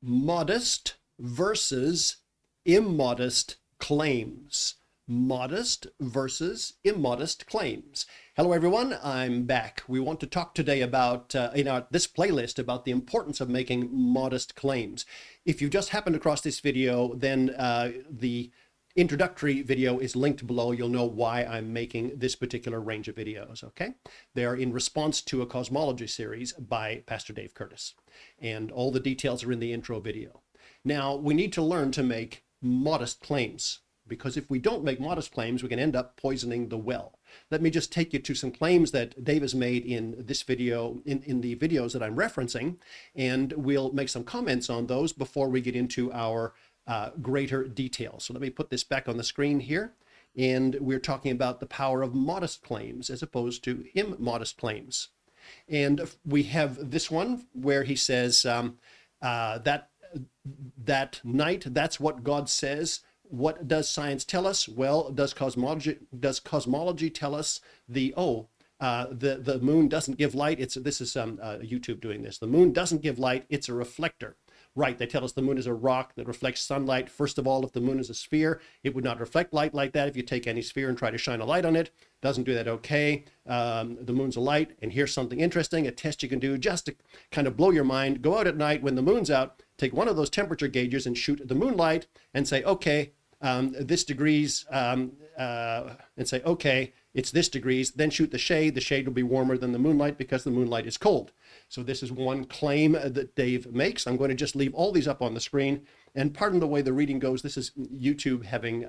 Modest versus immodest claims. Modest versus immodest claims. Hello everyone, I'm back. We want to talk today about, in this playlist, about the importance of making modest claims. If you've just happened across this video, then the introductory video is linked below. You'll know why I'm making this particular range of videos, okay? They're in response to a cosmology series by Pastor Dave Curtis. And all the details are in the intro video. Now, we need to learn to make modest claims, because if we don't make modest claims, we can end up poisoning the well. Let me just take you to some claims that Dave has made in this video, in the videos that I'm referencing, and we'll make some comments on those before we get into our greater detail. So let me put this back on the screen here, and we're talking about the power of modest claims as opposed to immodest claims. And we have this one where he says that night, that's what God says. What does science tell us? Well, does cosmology tell us the moon doesn't give light? This is YouTube doing this. The moon doesn't give light. It's a reflector. Right, they tell us the moon is a rock that reflects sunlight. First of all, if the moon is a sphere, it would not reflect light like that if you take any sphere and try to shine a light on it. Doesn't do that, okay. The moon's a light, and here's something interesting, a test you can do just to kind of blow your mind. Go out at night when the moon's out, take one of those temperature gauges and shoot the moonlight and say, okay, this degrees, and say, okay, it's this degrees, then shoot the shade. The shade will be warmer than the moonlight because the moonlight is cold. So this is one claim that Dave makes. I'm going to just leave all these up on the screen. And pardon the way the reading goes. This is YouTube having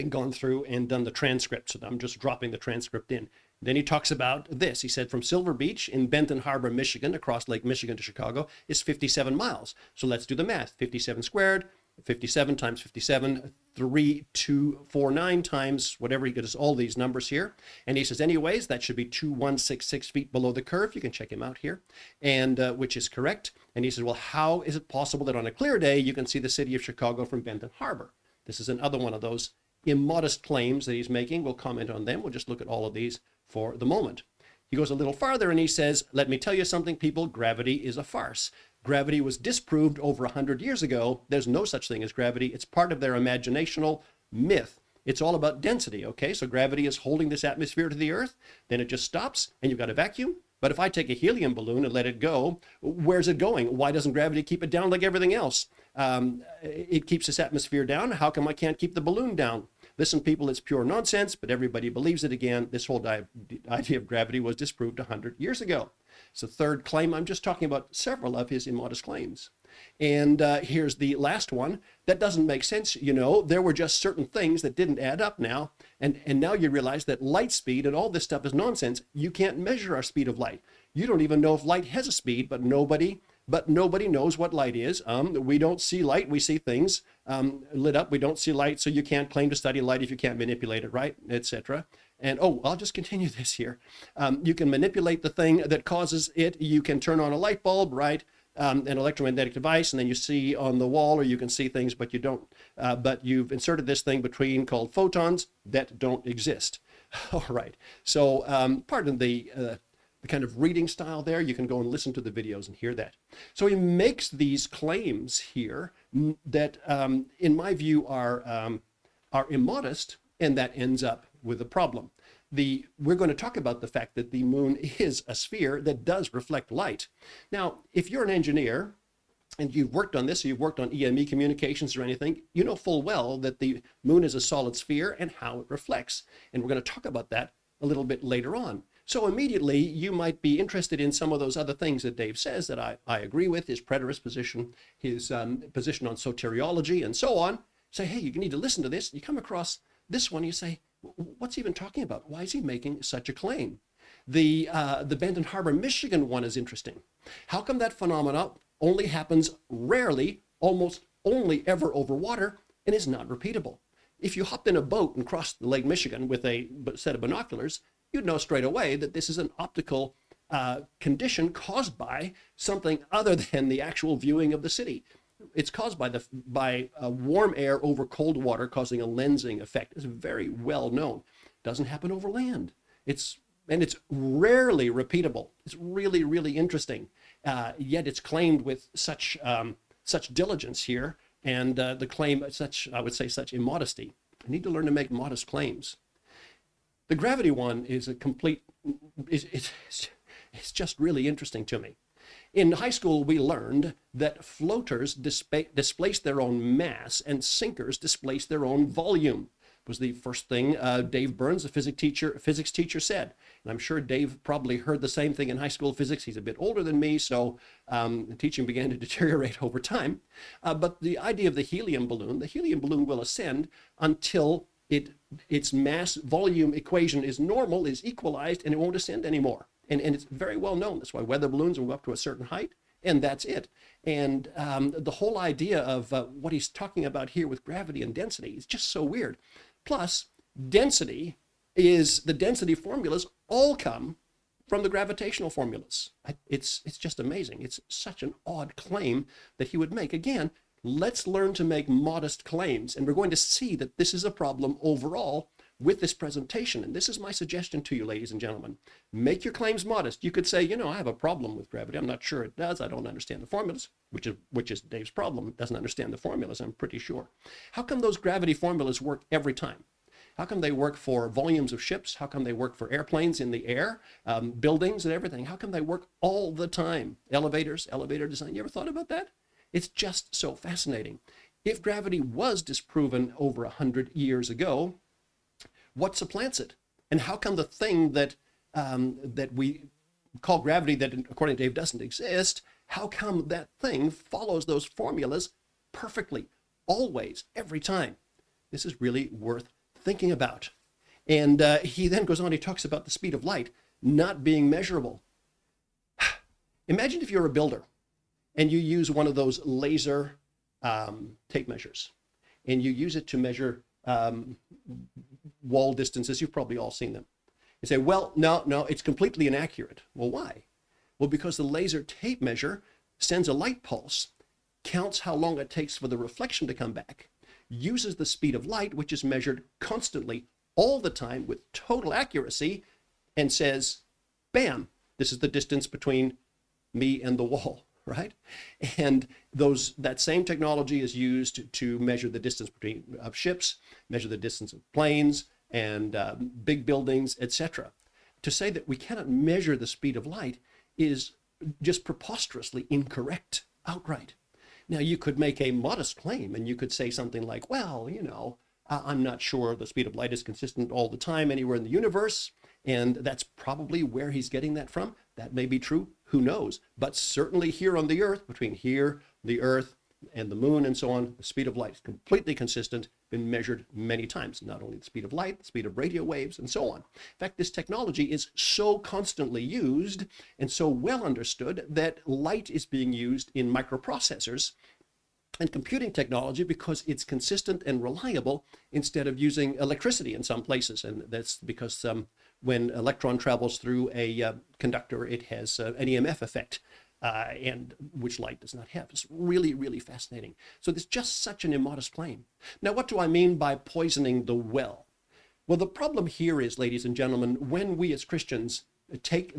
gone through and done the transcript. So I'm just dropping the transcript in. Then he talks about this. He said from Silver Beach in Benton Harbor, Michigan, across Lake Michigan to Chicago is 57 miles. So let's do the math. 57 squared. 57 times 57, 3249 times whatever, he gives all these numbers here. And he says, anyways, that should be 2166 feet below the curve. You can check him out here, and which is correct. And he says, well, how is it possible that on a clear day you can see the city of Chicago from Benton Harbor? This is another one of those immodest claims that he's making. We'll comment on them. We'll just look at all of these for the moment. He goes a little farther and he says, let me tell you something, people, gravity is a farce. Gravity was disproved over 100 years ago. There's no such thing as gravity. It's part of their imaginational myth. It's all about density, okay? So gravity is holding this atmosphere to the Earth, then it just stops and you've got a vacuum. But if I take a helium balloon and let it go, where's it going? Why doesn't gravity keep it down like everything else? It keeps this atmosphere down. How come I can't keep the balloon down? Listen, people, it's pure nonsense, but everybody believes it again. This whole idea of gravity was disproved 100 years ago. So third claim, I'm just talking about several of his immodest claims. And here's the last one. That doesn't make sense. You know, there were just certain things that didn't add up now. And now you realize that light speed and all this stuff is nonsense. You can't measure our speed of light. You don't even know if light has a speed, but nobody knows what light is. We don't see light. We see things lit up. We don't see light, so you can't claim to study light if you can't manipulate it, right, etc. And I'll just continue this here. You can manipulate the thing that causes it. You can turn on a light bulb, right, an electromagnetic device, and then you see on the wall, or you can see things, but you don't. But you've inserted this thing between called photons that don't exist. All right. So pardon the kind of reading style there. You can go and listen to the videos and hear that. So he makes these claims here that, in my view, are immodest, and that ends up with a problem. We're going to talk about the fact that the moon is a sphere that does reflect light. Now, if you're an engineer and you've worked on this, or you've worked on EME communications or anything, you know full well that the moon is a solid sphere and how it reflects. And we're going to talk about that a little bit later on. So immediately you might be interested in some of those other things that Dave says that I agree with, his preterist position, his position on soteriology and so on. Say, hey, you need to listen to this. You come across this one, you say, what's he even talking about? Why is he making such a claim? The Benton Harbor, Michigan one is interesting. How come that phenomena only happens rarely, almost only ever over water, and is not repeatable? If you hopped in a boat and crossed the Lake Michigan with a set of binoculars, you'd know straight away that this is an optical condition caused by something other than the actual viewing of the city. It's caused by warm air over cold water causing a lensing effect. It's very well known. Doesn't happen over land. It's rarely repeatable. It's really, really interesting. yet it's claimed with such diligence here, and the claim such, I would say, such immodesty. I need to learn to make modest claims. The gravity one is a complete, it's just really interesting to me. In high school, we learned that floaters displace their own mass and sinkers displace their own volume. Was the first thing Dave Burns, the physics teacher, said. And I'm sure Dave probably heard the same thing in high school physics. He's a bit older than me, so teaching began to deteriorate over time. But the idea of the helium balloon will ascend until its mass volume equation is normal, is equalized, and it won't ascend anymore. And it's very well known. That's why weather balloons will go up to a certain height, and that's it. And the whole idea of what he's talking about here with gravity and density is just so weird. Plus, the density formulas all come from the gravitational formulas. It's just amazing. It's such an odd claim that he would make. Again, let's learn to make modest claims. And we're going to see that this is a problem overall with this presentation. And this is my suggestion to you, ladies and gentlemen. Make your claims modest. You could say, I have a problem with gravity. I'm not sure it does. I don't understand the formulas, which is Dave's problem. It doesn't understand the formulas, I'm pretty sure. How come those gravity formulas work every time? How come they work for volumes of ships? How come they work for airplanes in the air, buildings and everything? How come they work all the time? Elevators, elevator design. You ever thought about that? It's just so fascinating. If gravity was disproven over 100 years ago, what supplants it? And how come the thing that we call gravity, that according to Dave doesn't exist, how come that thing follows those formulas perfectly, always, every time? This is really worth thinking about. And he then goes on, he talks about the speed of light not being measurable. Imagine if you're a builder and you use one of those laser tape measures, and you use it to measure wall distances. You've probably all seen them. You say, well, no, it's completely inaccurate. Well, why? Well, because the laser tape measure sends a light pulse, counts how long it takes for the reflection to come back, uses the speed of light, which is measured constantly all the time with total accuracy, and says, bam, this is the distance between me and the wall, right? And that same technology is used to measure the distance between ships, measure the distance of planes and big buildings, etc. To say that we cannot measure the speed of light is just preposterously incorrect outright. Now, you could make a modest claim and you could say something like, well, I'm not sure the speed of light is consistent all the time anywhere in the universe, and that's probably where he's getting that from. That may be true, who knows? But certainly here on the Earth, between here, the Earth, and the moon and so on, the speed of light is completely consistent, been measured many times. Not only the speed of light, the speed of radio waves, and so on. In fact, this technology is so constantly used and so well understood that light is being used in microprocessors and computing technology because it's consistent and reliable instead of using electricity in some places. And that's because when electron travels through a conductor, it has an EMF effect, and which light does not have. It's really, really fascinating. So there's just such an immodest claim. Now, what do I mean by poisoning the well? Well, the problem here is, ladies and gentlemen, when we as Christians take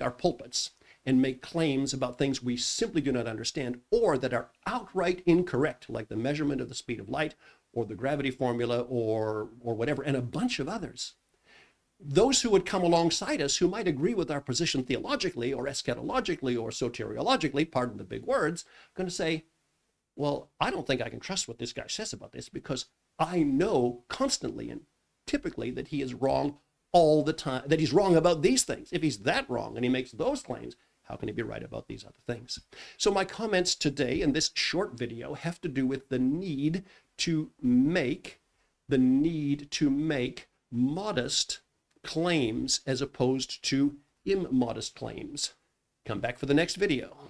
our pulpits and make claims about things we simply do not understand or that are outright incorrect, like the measurement of the speed of light or the gravity formula or whatever, and a bunch of others. Those who would come alongside us, who might agree with our position theologically or eschatologically or soteriologically, pardon the big words, are going to say, well, I don't think I can trust what this guy says about this because I know constantly and typically that he is wrong all the time, that he's wrong about these things. If he's that wrong and he makes those claims, how can he be right about these other things? So my comments today in this short video have to do with the need to make modest claims as opposed to immodest claims. Come back for the next video.